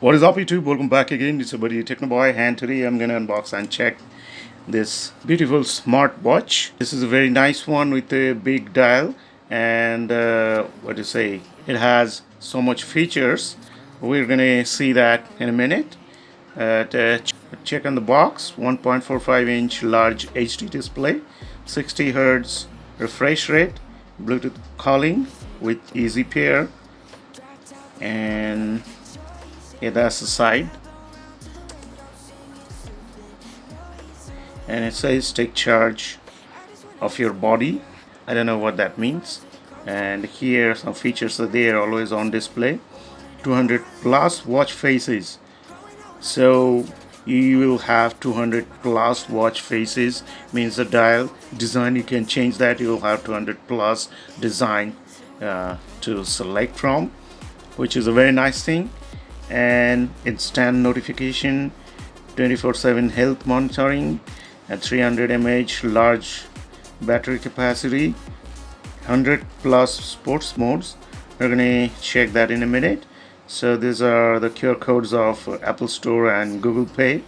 What is up, YouTube? Welcome back again. It's your buddy Technoboy, and today I'm gonna unbox and check this beautiful smartwatch. This is a very nice one with a big dial, and what do you say? It has so much features. We're gonna see that in a minute. Check on the box: 1.45-inch large HD display, 60 Hz refresh rate, Bluetooth calling with easy pair, and yeah, that's the side, and it says take charge of your body. I don't know what that means. And here some features are there, always on display. 200 plus watch faces, so you will have 200 plus watch faces, means the dial design you can change that. You'll have 200 plus design to select from, which is a very nice thing. And instant notification, 24/7 health monitoring, and 300 mAh large battery capacity, 100 plus sports modes. We're gonna check that in a minute. So these are the QR codes of Apple Store and Google Pay.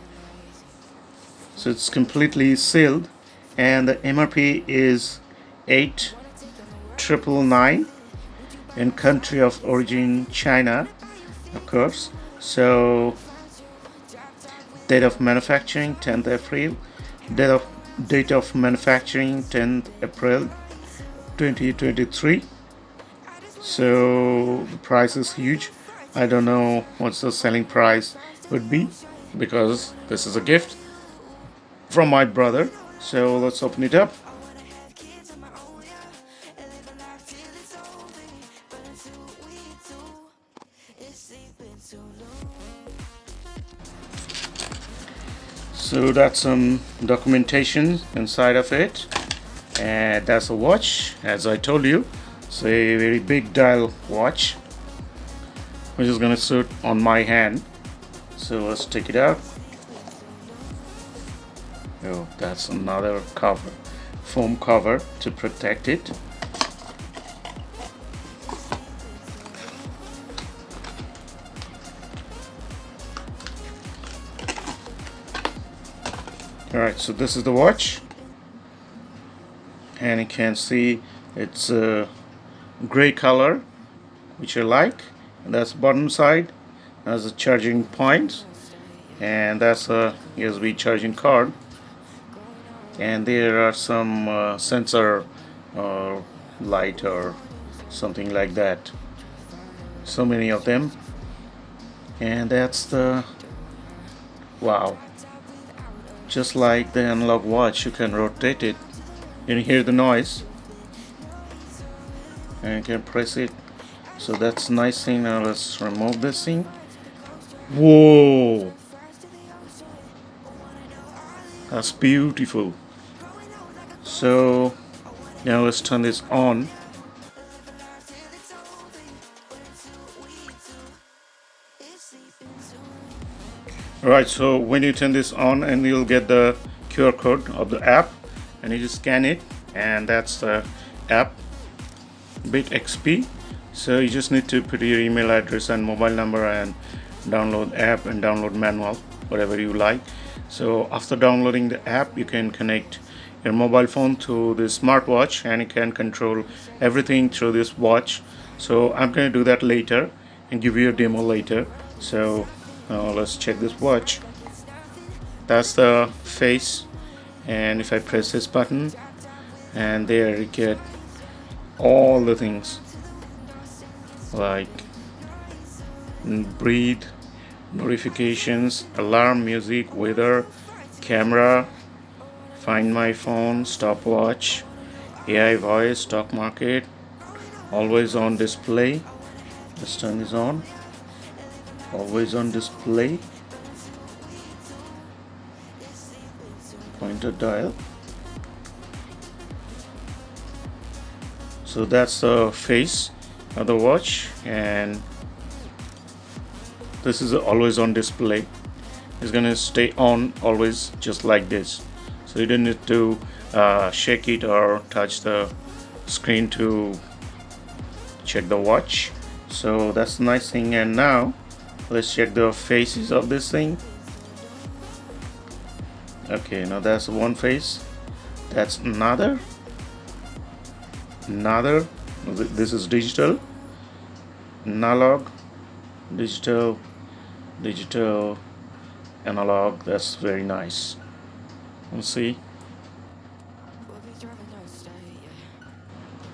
So it's completely sealed, and the MRP is 8,999 in country of origin China, of course. So date of manufacturing 10th April, date of manufacturing 10th April 2023. So the price is huge. I don't know what's the selling price would be, because this is a gift from my brother. So let's open it up. So that's some documentation inside of it, and that's a watch, as I told you. It's a very big dial watch, which is gonna suit on my hand. So let's take it out. Oh, that's another cover, foam cover to protect it. Alright, so this is the watch, and you can see it's a gray color, which I like. And that's the bottom side. That's the charging point, and that's a USB charging card. And there are some sensor light or something like that. So many of them. And that's the, wow, just like the analog watch, you can rotate it. You can hear the noise, and you can press it. So that's a nice thing. Now let's remove this thing. Whoa, that's beautiful. So now let's turn this on. Alright, so when you turn this on, and you'll get the QR code of the app, and you just scan it, and that's the app, beatXP. So you just need to put your email address and mobile number and download app and download manual, whatever you like. So after downloading the app, you can connect your mobile phone to the smartwatch, and you can control everything through this watch. So I'm going to do that later and give you a demo later. So let's check this watch. That's the face, and if I press this button, and there you get all the things like breathe, notifications, alarm, music, weather, camera, find my phone, stopwatch, AI voice, stock market, always on display. Let's turn this on. Always on display, pointer dial. So that's the face of the watch, and this is always on display. It's gonna stay on always, just like this. So you don't need to shake it or touch the screen to check the watch. So that's the nice thing. And now Let's check the faces of this thing. Okay, now that's one face. That's another. This is digital, analog, digital, digital, analog. That's very nice. Let's see.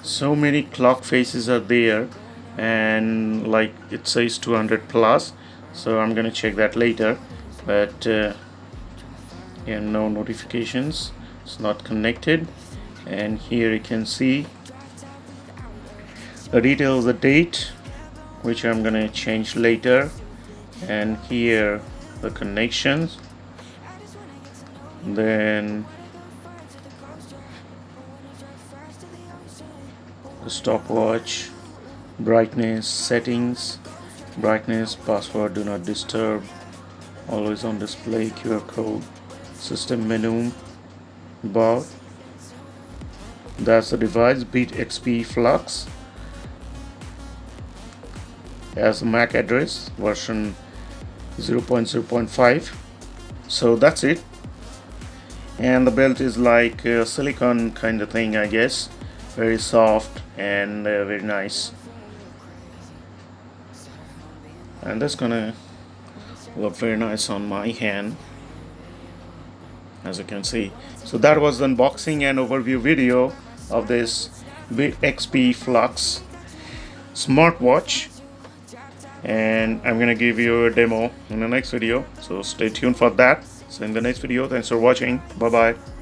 So many clock faces are there, and like it says 200 plus, so I'm gonna check that later. But yeah, no notifications, it's not connected. And here you can see the details, the date, which I'm gonna change later. And here the connections, then the stopwatch, brightness settings, brightness, password, do not disturb, always on display, QR code, system menu, bar. That's the device, beatXP Flux, as MAC address, version 0.0.5. So that's it. And the belt is like a silicone kind of thing, I guess, very soft and very nice. And that's gonna look very nice on my hand, as you can see. So that was the unboxing and overview video of this beatXP Flux smartwatch, and I'm gonna give you a demo in the next video, so stay tuned for that. So in the next video, thanks for watching. Bye bye.